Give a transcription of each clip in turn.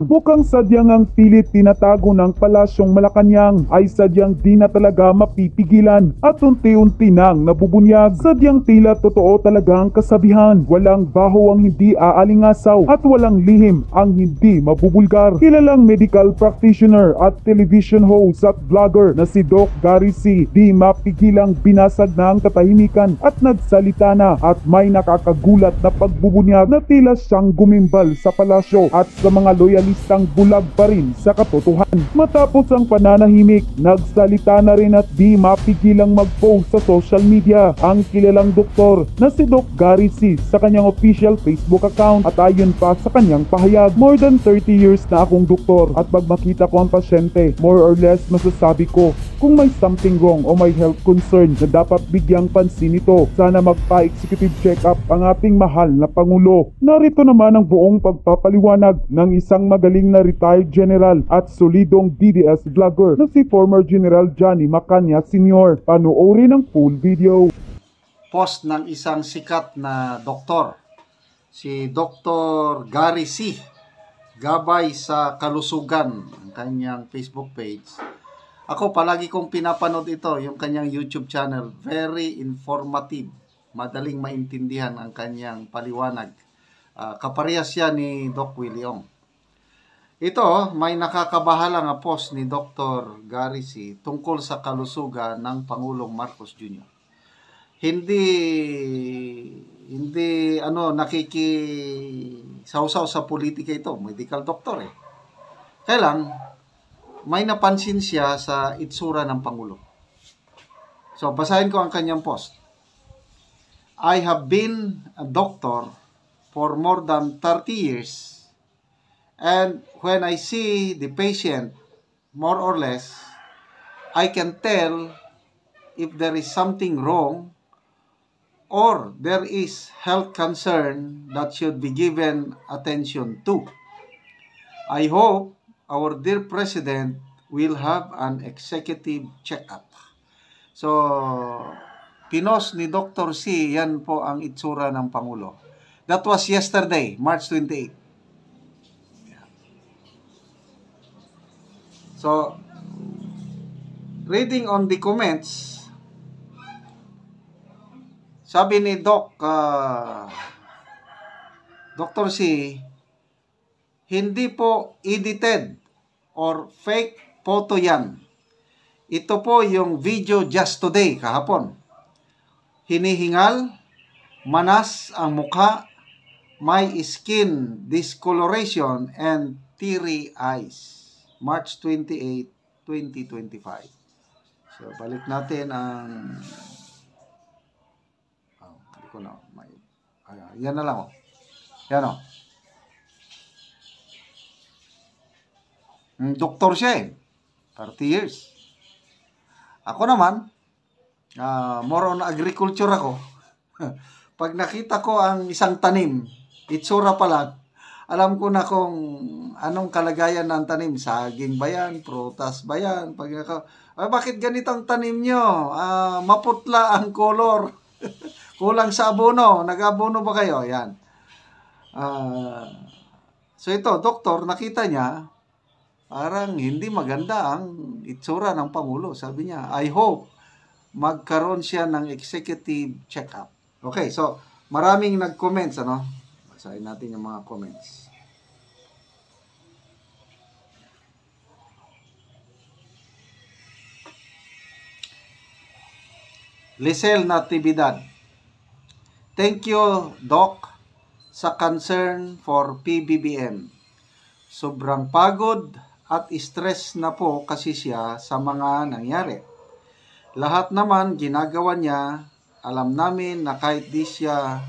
Mukhang sadyang ang pilit tinatago ng Palasyong Malacanang ay sadyang di na talaga mapipigilan at unti-unti nang nabubunyag. Sadyang tila totoo talaga ang kasabihan, walang baho ang hindi aalingasaw at walang lihim ang hindi mabubulgar. Kilalang medical practitioner at television host at vlogger na si Doc Gary C. di mapigilang binasag na ang katahimikan at nagsalita na at may nakakagulat na pagbubunyag na tila siyang gumimbal sa palasyo at sa mga loyalistang bulag pa rin sa katotohanan. Matapos ang pananahimik, nagsalita na rin at di mapigilang mag-post sa social media ang kilalang doktor na si Doc Gary C. sa kanyang official Facebook account at ayon pa sa kanyang pahayag, more than 30 years na akong doktor at pag makita ko ang pasyente, more or less masasabi ko kung may something wrong o may health concern na dapat bigyang pansin ito. Sana magpa-executive check-up ang ating mahal na Pangulo. Narito naman ang buong pagpapaliwanag ng isang magaling na retired general at solidong DDS vlogger na si former General Johnny Macanya Sr. Panoorin ang full video. Post ng isang sikat na doktor, si Dr. Gary C. Gabay sa Kalusugan, ang kanyang Facebook page. Ako palagi kong pinapanood ito, yung kanyang YouTube channel. Very informative, madaling maintindihan ang kanyang paliwanag. Kaparehas siya ni Doc William. Ito, may nakakabahala nga post ni Dr. Gary C. tungkol sa kalusugan ng Pangulong Marcos Jr. Hindi nakikisawsaw sa politika ito, medical doctor eh. Kaya lang, may napansin siya sa itsura ng Pangulo. So, basahin ko ang kanyang post. I have been a doctor for more than 30 years. And when I see the patient, more or less, I can tell if there is something wrong or there is health concern that should be given attention to. I hope our dear President will have an executive check-up. So, pinost ni Dr. C, yan po ang itsura ng Pangulo. That was yesterday, March 28. So, reading on the comments, sabi ni Dr. C, hindi po edited or fake photo yan. Ito po yung video just today, kahapon. Hinihingal, manas ang mukha, may skin discoloration and teary eyes. March 28, 2025. So, balik natin ang... hindi ko na... yan na lang, oh. Yan, oh. Doktor siya, eh. 30 years. Ako naman, more on agriculture ako. Pag nakita ko ang isang tanim, itsura pa lang, alam ko na kung anong kalagayan ng tanim. Saging ba yan? Prutas ba yan? Bakit ganitong tanim nyo? Maputla ang color. Kulang sa abono. Nag-abono ba kayo? Yan. So ito, doktor, nakita niya, parang hindi maganda ang itsura ng Pangulo. Sabi niya, I hope magkaroon siya ng executive check-up. Okay, so maraming nag-comments, ano? Basahin natin yung mga comments. Lisel Natividad. Thank you, Doc, sa concern for PBBM. Sobrang pagod at stress na po kasi siya sa mga nangyari. Lahat naman ginagawa niya, alam namin na kahit di siya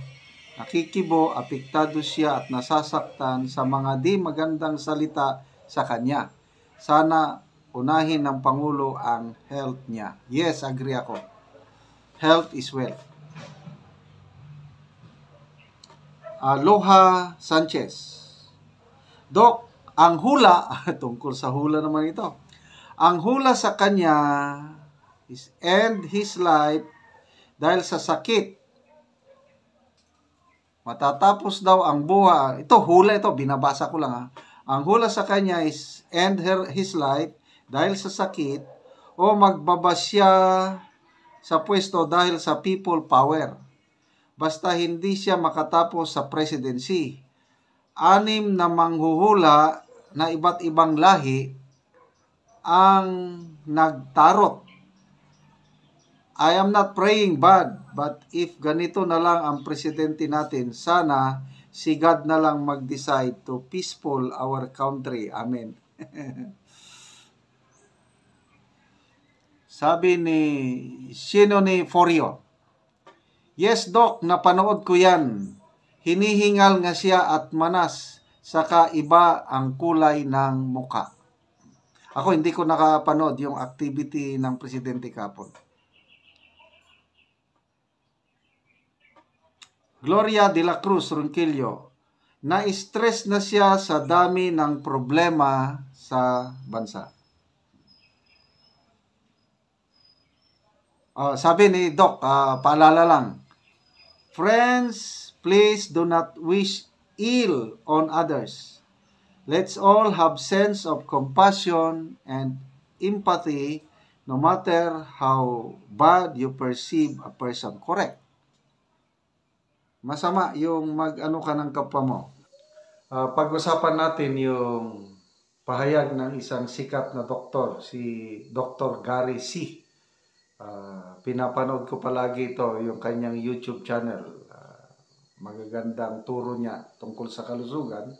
nakikibo, apektado siya at nasasaktan sa mga di magandang salita sa kanya. Sana unahin ng Pangulo ang health niya. Yes, agree ako. Health is wealth. Aloha Sanchez. Doc, ang hula, tungkol sa hula naman ito, ang hula sa kanya is end his life dahil sa sakit. Matatapos daw ang buhay. Ito, hula ito, binabasa ko lang ha. Ang hula sa kanya is end his life dahil sa sakit o magbaba siya sa pwesto dahil sa people power. Basta hindi siya makatapos sa presidency. 6 na manghuhula na iba't ibang lahi ang nagtarot. I am not praying bad, but if ganito na lang ang presidente natin, sana si God na lang mag-decide to peaceful our country. Amen. Sabi ni sino ni Forio, yes, Doc, napanood ko yan. Hinihingal nga siya at manas, saka iba ang kulay ng muka. Ako hindi ko nakapanood yung activity ng presidente kapon. Gloria de la Cruz Ronquillo, na-stress na siya sa dami ng problema sa bansa. Sabi ni Doc, paalala lang, friends, please do not wish ill on others. Let's all have sense of compassion and empathy no matter how bad you perceive a person. Correct. Masama yung mag-ano ka ng kapwa mo. Pag-usapan natin yung pahayag ng isang sikat na doktor, si Dr. Gary C. Pinapanood ko palagi ito, yung kanyang YouTube channel. Magagandang turo niya tungkol sa kalusugan.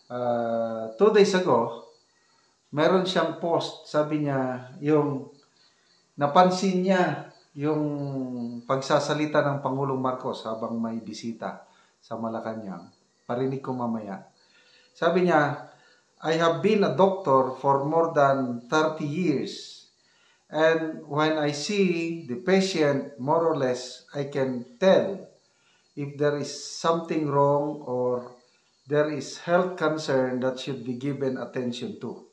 2 days ago, meron siyang post. Sabi niya, yung napansin niya yung pagsasalita ng Pangulong Marcos habang may bisita sa Malacanang. Parinig ko mamaya. Sabi niya, I have been a doctor for more than 30 years. And when I see the patient, more or less, I can tell if there is something wrong or there is health concern that should be given attention to.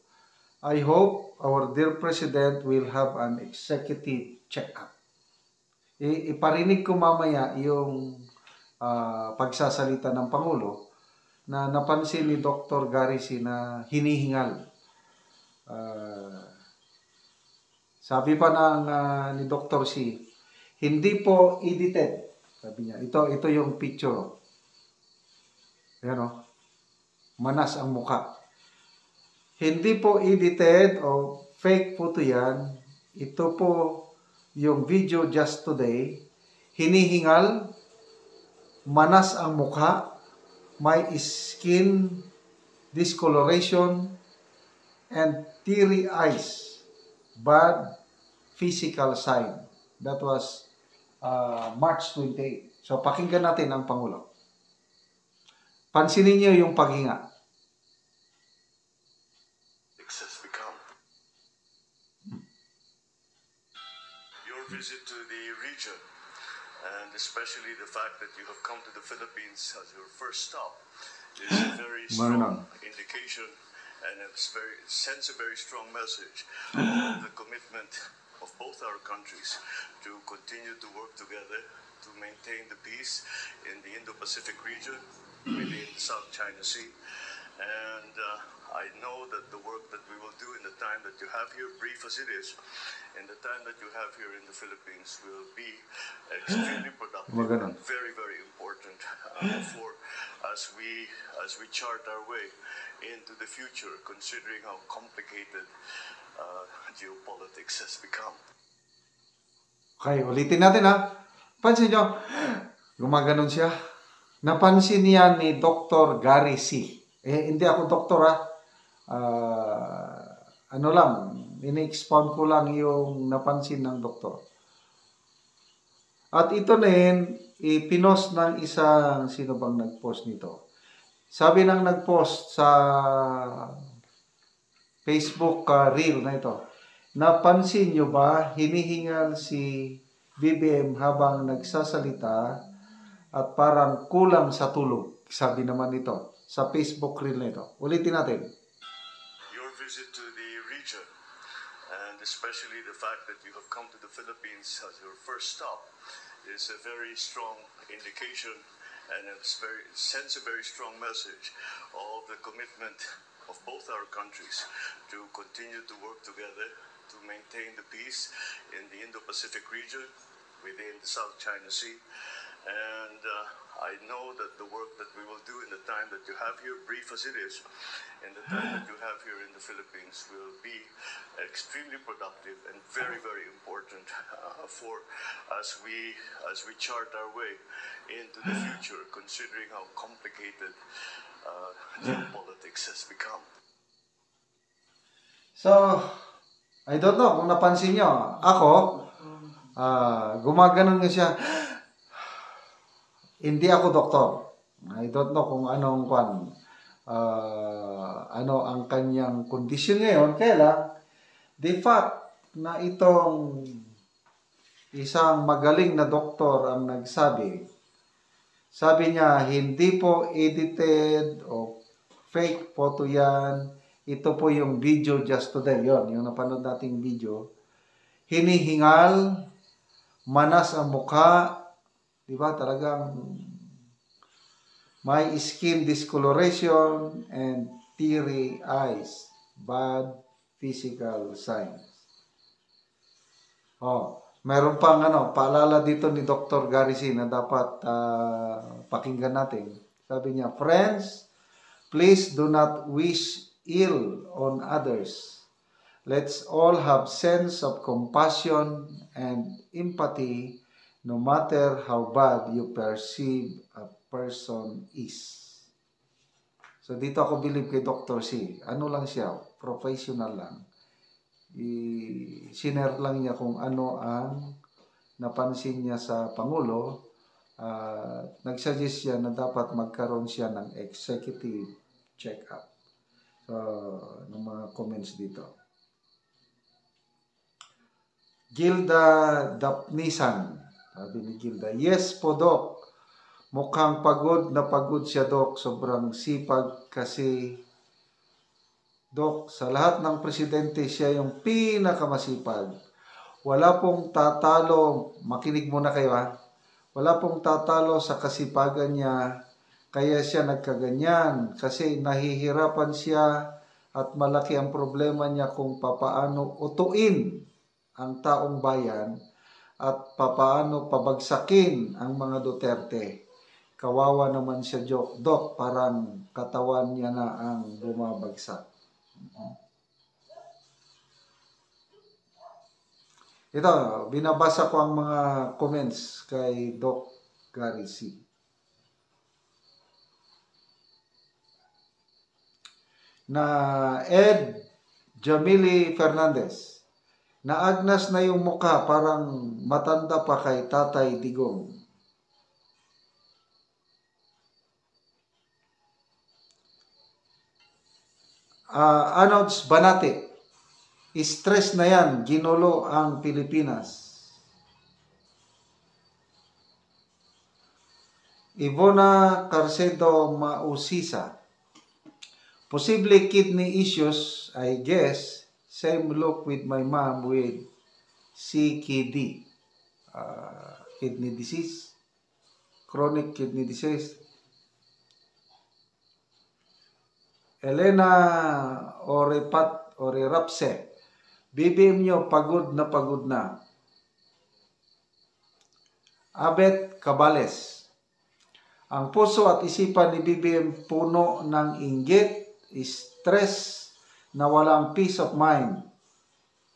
I hope our dear President will have an executive check-up. Iparinig ko mamaya yung pagsasalita ng Pangulo na napansin ni Dr. Garisi na hinihingal. Sabi pa ni Dr. C, hindi po edited. Sabi niya, ito yung picture. Ayan o, manas ang muka. Hindi po edited o fake po ito yan. Ito po yung video just today. Hinihingal, manas ang muka, may skin discoloration, and teary eyes. Bad physical sign. That was March 28. So, pakinggan natin ang Pangulo. Pansinin niyo yung paghinga. Has become. Your visit to the region, and especially the fact that you have come to the Philippines as your first stop, is a very strong indication and sends a very strong message of the commitment of both our countries to continue to work together to maintain the peace in the Indo-Pacific region within the South China Sea. And I know that the work that we will do in the time that you have here, brief as it is, in the time that you have here in the Philippines will be extremely productive and very, very important for as we chart our way into the future, considering how complicated geopolitics has become. Okay, ulitin natin ha. Pansin nyo, gumaganon siya. Napansin niya ni Dr. Gary C. Hindi ako doktor ha. Ano lang, ini-expound ko lang yung napansin ng doktor. At ito rin, ipinost ng isang, sino bang nag-post nito? Sabi ng nag-post sa Facebook reel na ito, napansin nyo ba, hinihingal si BBM habang nagsasalita at parang kulang sa tulog. Sabi naman ito sa Facebook reel na ito. Ulitin natin. Your visit to the region, and especially the fact that you have come to the Philippines as your first stop, is a very strong indication and sends a very strong message of the commitment of both our countries to continue to work together to maintain the peace in the Indo-Pacific region within the South China Sea. And I know that the work that we will do in the time that you have here, brief as it is, in the time that you have here in the Philippines will be extremely productive and very, very important for as we chart our way into the future, considering how complicated geopolitics has become. So, I don't know kung napansin nyo. Ako, gumaganon nga siya. Hindi ako doktor. I don't know kung anong ano ang kanyang kondisyon ngayon. Kaya lang, the fact na itong isang magaling na doktor ang nagsabi, sabi niya, hindi po edited o fake photo yan. Ito po yung video just today. Yon, yung napanood nating video. Hinihingal, manas ang mukha, diba? Talagang may skin discoloration and teary eyes. Bad physical signs. Oh, meron pang paalala dito ni Dr. Gary C. na dapat pakinggan natin. Sabi niya, friends, please do not wish ill on others. Let's all have sense of compassion and empathy no matter how bad you perceive a person is. So dito ako believe kay Dr. C. Ano lang siya, professional lang. Sinare lang niya kung ano ang napansin niya sa Pangulo. Nagsuggest siya na dapat magkaroon siya ng executive check-up. So, ng mga comments dito. Gilda Dapnisan. Sabi ni Gilda, yes po, Dok. Mukhang pagod na pagod siya, Dok. Sobrang sipag kasi, Dok, sa lahat ng presidente, siya yung pinakamasipag. Wala pong tatalo, makinig muna kayo ha. Wala pong tatalo sa kasipagan niya, kaya siya nagkaganyan. Kasi nahihirapan siya at malaki ang problema niya kung papaano utuin ang taong bayan at papaano pabagsakin ang mga Duterte. Kawawa naman siya, Dok, parang katawan niya na ang bumabagsak. Ito, binabasa ko ang mga comments kay Doc Gary C. Na Ed Jamili Fernandez. Naagnas na yung mukha, parang matanda pa kay Tatay Digong. Anods Banate. Stress na yan, ginulo ang Pilipinas. Ivona Carcedo Mausisa. Posible kidney issues, I guess. Same look with my mom with CKD. Kidney disease. Chronic kidney disease. Elena Orerapse. BBM nyo, pagod na. Abet Cabales. Ang puso at isipan ni BBM puno ng inggit, stress, na walang peace of mind.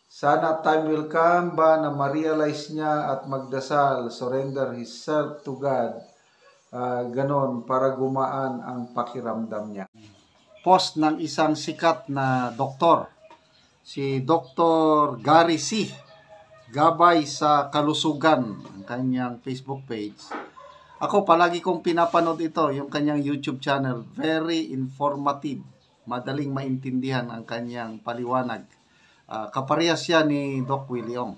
Sana time will come ba na ma-realize niya at magdasal, surrender himself to God, ganon, para gumaan ang pakiramdam niya. Post ng isang sikat na doktor, si Dr. Gary C. Gabay sa Kalusugan, ang kanyang Facebook page. Ako palagi kong pinapanood ito, yung kanyang YouTube channel. Very informative. Madaling maintindihan ang kanyang paliwanag. Kaparehas siya ni Doc William.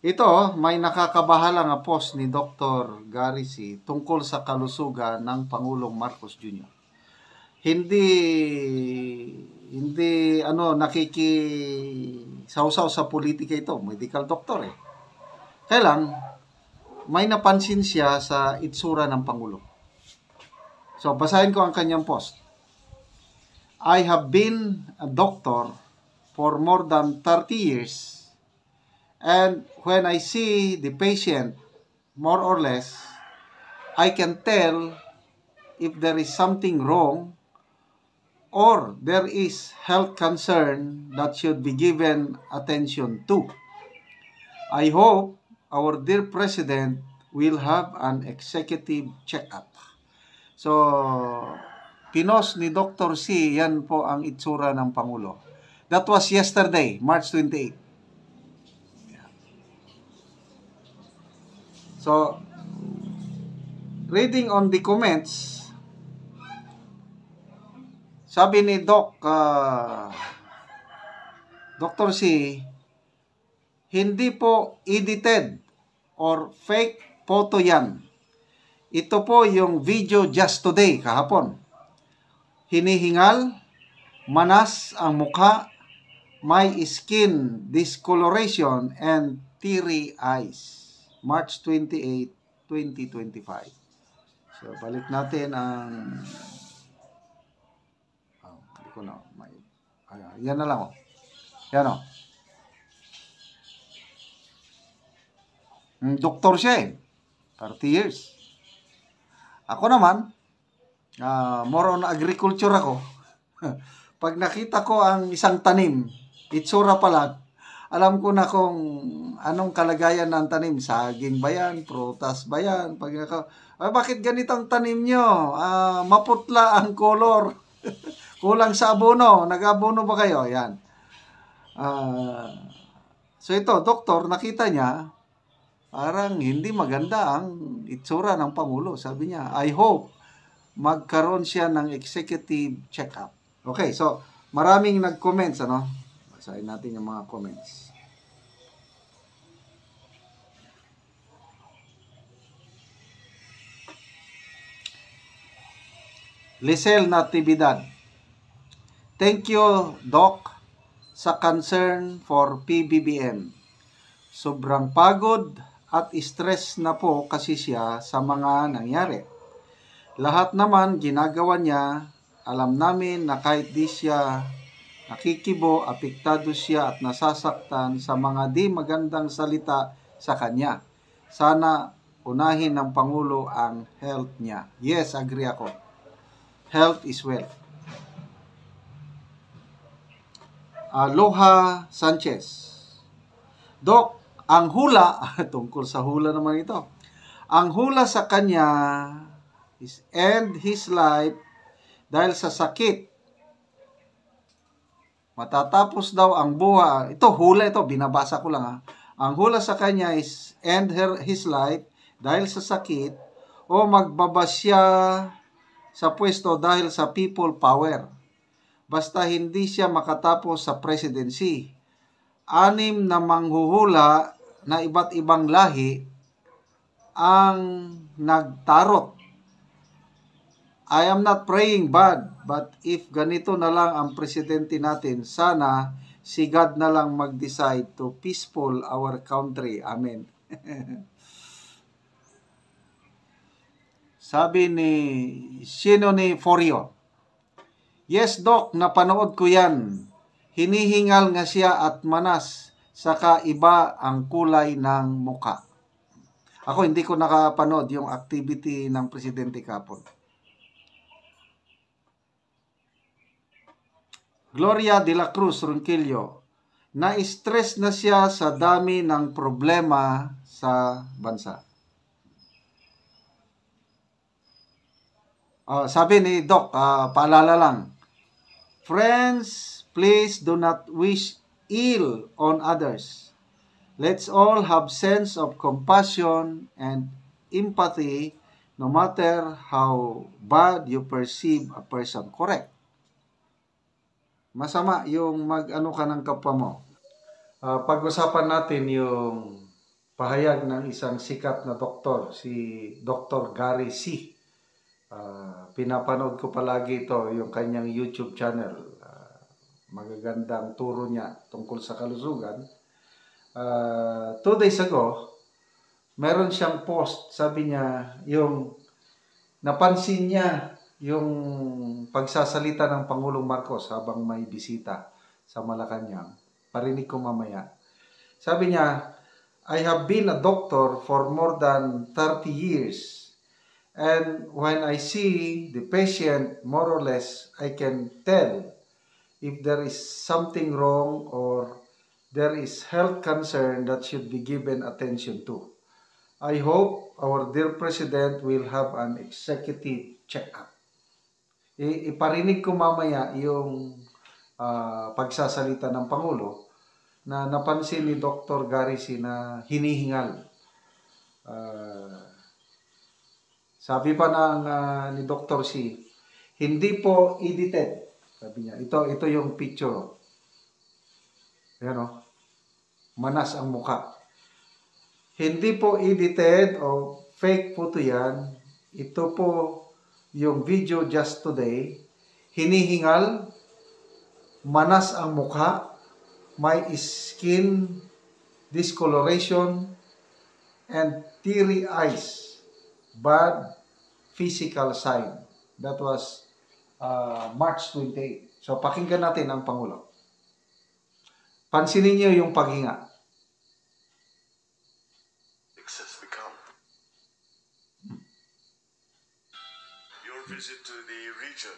Ito, may nakakabahala nga post ni Dr. Gary C. tungkol sa kalusugan ng Pangulong Marcos Jr. Hindi nakikisawsaw sa politika ito. Medical doctor eh. Kaya lang, may napansin siya sa itsura ng Pangulo. So, basahin ko ang kanyang post. I have been a doctor for more than 30 years. And when I see the patient, more or less, I can tell if there is something wrong or there is health concern that should be given attention to. I hope our dear President will have an executive check-up. So, pinos ni Dr. C, yan po ang itsura ng Pangulo. That was yesterday, March 28. So, reading on the comments, sabi ni Dr. C, hindi po edited or fake photo yan. Ito po yung video just today, kahapon. Hinihingal, manas ang mukha, may skin discoloration and teary eyes. March 28, 2025. So, balik natin ang... hindi ko na. Yan na lang, oh. Yan, oh. Doktor siya, 30 years. Ako naman, more on agriculture ako. Pag nakita ko ang isang tanim, itsura pa lang, alam ko na kung anong kalagayan ng tanim. Saging ba yan? Prutas ba yan? Bakit ganitong tanim nyo? Maputla ang color. Kulang sa abono. Nag-abono ba kayo? Yan. So ito, doktor, nakita niya, parang hindi maganda ang itsura ng Pangulo. Sabi niya, I hope magkaroon siya ng executive check-up. Okay, so maraming nag-comments, ano? Basahin natin yung mga comments. Lisel Natividad. Thank you, Doc, sa concern for PBBM. Sobrang pagod at stress na po kasi siya sa mga nangyari. Lahat naman ginagawa niya, alam namin na kahit di siya nakikibo, apektado siya at nasasaktan sa mga di magandang salita sa kanya. Sana unahin ng Pangulo ang health niya. Yes, agree ako. Health is wealth. Aloha Sanchez. Doc, ang hula, tungkol sa hula naman ito, ang hula sa kanya is end his life dahil sa sakit. Matatapos daw ang buhay. Ito, hula ito, binabasa ko lang ha. Ang hula sa kanya is end his life dahil sa sakit o magbaba siya sa pwesto dahil sa people power. Basta hindi siya makatapos sa presidency. 6 na manghuhula na iba't ibang lahi ang nagtarot. I am not praying bad, but if ganito na lang ang presidente natin, sana si God na lang mag-decide to peaceful our country. Amen. Sabi ni Forio, yes, Doc, napanood ko yan. Hinihingal nga siya at manas, saka iba ang kulay ng muka. Ako hindi ko nakapanood yung activity ng presidente kapon. Gloria de la Cruz Ronquillo, na-stress na siya sa dami ng problema sa bansa. Sabi ni Doc, paalala lang, friends, please do not wish ill on others. Let's all have sense of compassion and empathy no matter how bad you perceive a person. Correct. Masama yung mag-ano ka ng kapwa mo. Pag-usapan natin yung pahayag ng isang sikat na doktor, si Dr. Gary C. Pinapanood ko palagi ito, yung kanyang YouTube channel. Magagandang turo niya tungkol sa kalusugan. 2 days ago, meron siyang post, sabi niya, yung napansin niya yung pagsasalita ng Pangulong Marcos habang may bisita sa Malacanang. Parinig ko mamaya. Sabi niya, I have been a doctor for more than 30 years. And when I see the patient, more or less, I can tell if there is something wrong or there is health concern that should be given attention to. I hope our dear President will have an executive check-up. Iparinig ko mamaya yung pagsasalita ng Pangulo na napansin ni Dr. Garisi na hinihingal. Sabi pa ni Dr. C, hindi po edited. Sabi niya, ito yung picture. Ayan o. Manas ang muka. Hindi po edited o fake photo yan. Ito po yung video just today. Hinihingal, manas ang mukha, may skin discoloration, and teary eyes. Bad physical sign. That was March 28. So, pakinggan natin ang Pangulo. Pansinin niyo yung paghinga. Has become. Your visit to the region,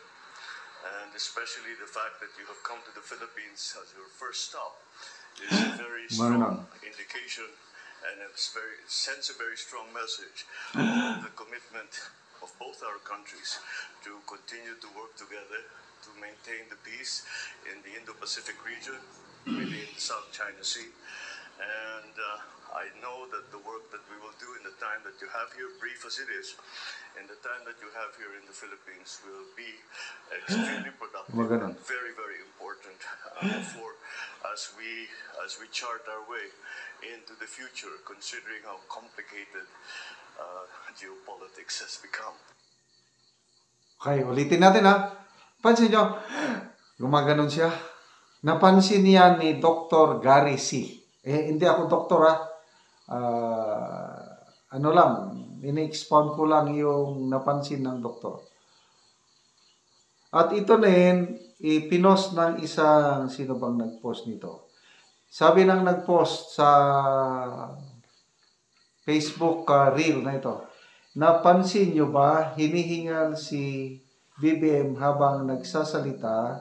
and especially the fact that you have come to the Philippines as your first stop, is a very strong indication, and sends a very strong message of the commitment of both our countries to continue to work together to maintain the peace in the Indo-Pacific region within the South China Sea. And I know that the work that we will do in the time that you have here, brief as it is, in the time that you have here in the Philippines will be extremely productive and very, very important for as we chart our way into the future, considering how complicated geopolitics has become. Okay, ulitin natin ha. Pansin nyo, gumaganon siya. Napansin niya ni Dr. Gary C. Hindi ako doktor ha. Ano lang, ini-expound ko lang yung napansin ng doktor. At ito rin, ipinost ng isang, sino bang nag-post nito? Sabi ng nag-post sa Facebook reel na ito, napansin nyo ba, hinihingal si BBM habang nagsasalita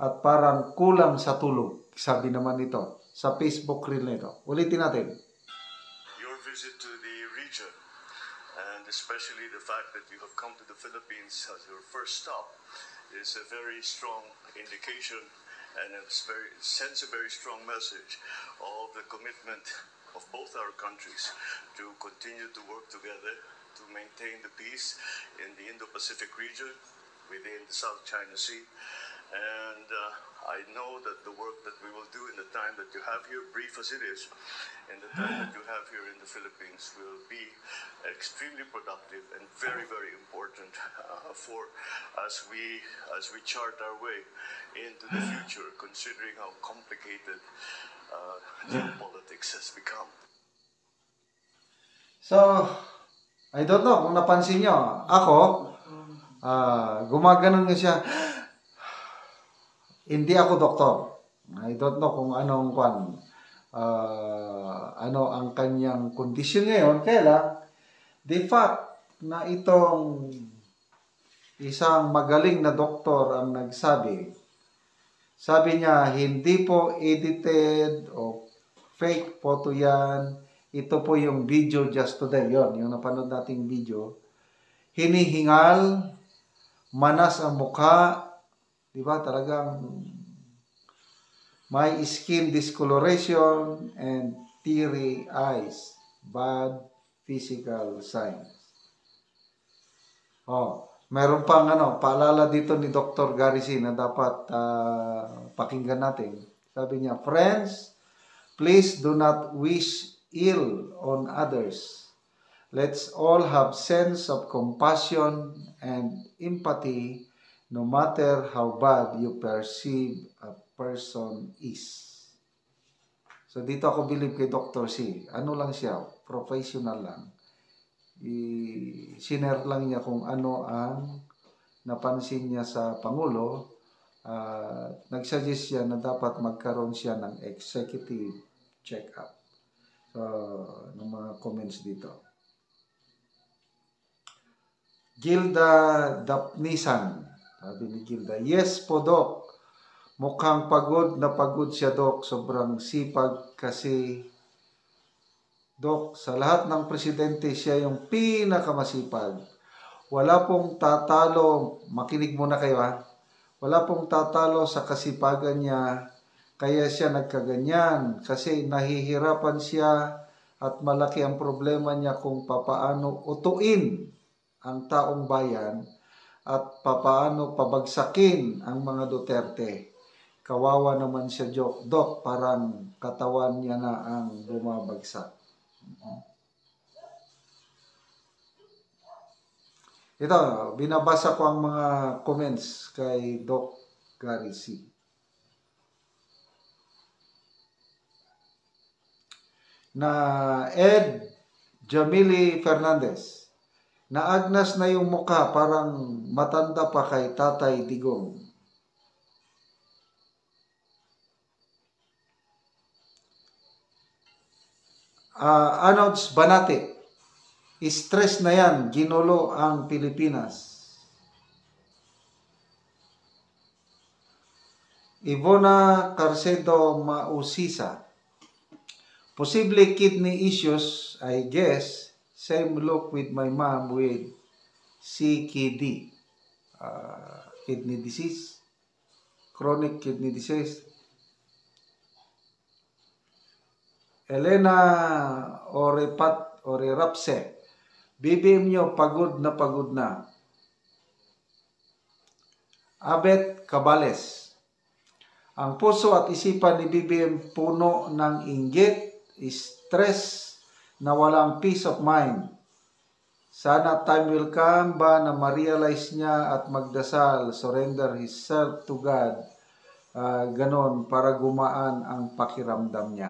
at parang kulang sa tulog. Sabi naman nito sa Facebook reel na ito. Ulitin natin. Your visit to the region, and especially the fact that you have come to the Philippines as your first stop, is a very strong indication, and sends a very strong message of the commitment of both our countries to continue to work together to maintain the peace in the Indo-Pacific region within the South China Sea. And I know that the work that we will do in the time that you have here, brief as it is, in the time that you have here in the Philippines will be extremely productive and very, very important for as we chart our way into the future, considering how complicated geopolitics has become. So, I don't know kung napansin nyo. Ako, gumaganon nga siya. Hindi ako doktor. I don't know kung ano ang kanyang kondisyon ngayon. Kaya lang, the fact na itong isang magaling na doktor ang nagsabi, sabi niya, hindi po edited o fake photo yan. Ito po yung video just today. Yon, yung napanood nating video. Hinihingal, manas ang mukha, diba? Talagang may skin discoloration and teary eyes. Bad physical signs. Meron pang paalala dito ni Dr. Garisi na dapat pakinggan natin. Sabi niya, friends, please do not wish ill on others. Let's all have sense of compassion and empathy no matter how bad you perceive a person is. So dito ako believe kay Dr. C. Ano lang siya, professional lang. I-share lang niya kung ano ang napansin niya sa Pangulo, nagsuggest siya na dapat magkaroon siya ng executive check-up. So, ng mga comments dito. Gilda Dapnisan, sabi ni Gilda, yes po Doc, mukhang pagod na pagod siya Doc, sobrang sipag kasi Doc, sa lahat ng presidente siya yung pinakamasipag. Wala pong tatalo, makinig muna kayo ha, wala pong tatalo sa kasipagan niya, kaya siya nagkaganyan kasi nahihirapan siya at malaki ang problema niya kung papaano utuin ang taong bayan at papaano pabagsakin ang mga Duterte. Kawawa naman siya, Doc, parang katawan niya na ang bumabagsak. Ito, binabasa ko ang mga comments kay Doc Gary C. Na Ed Jamili Fernandez, naagnas na yung mukha, parang matanda pa kay Tatay Digong. Anods Banate, stress na yan, ginulo ang Pilipinas. Ivona Carcedo Mausisa, posible kidney issues, I guess. Same look with my mom with CKD, kidney disease, chronic kidney disease. Elena Orerapse, BBM nyo pagod na. Abet Cabales, ang puso at isipan ni BBM puno ng inggit, stress, na walang peace of mind. Sana time will come ba na ma-realize niya at magdasal, surrender himself to God, ganon para gumaan ang pakiramdam niya.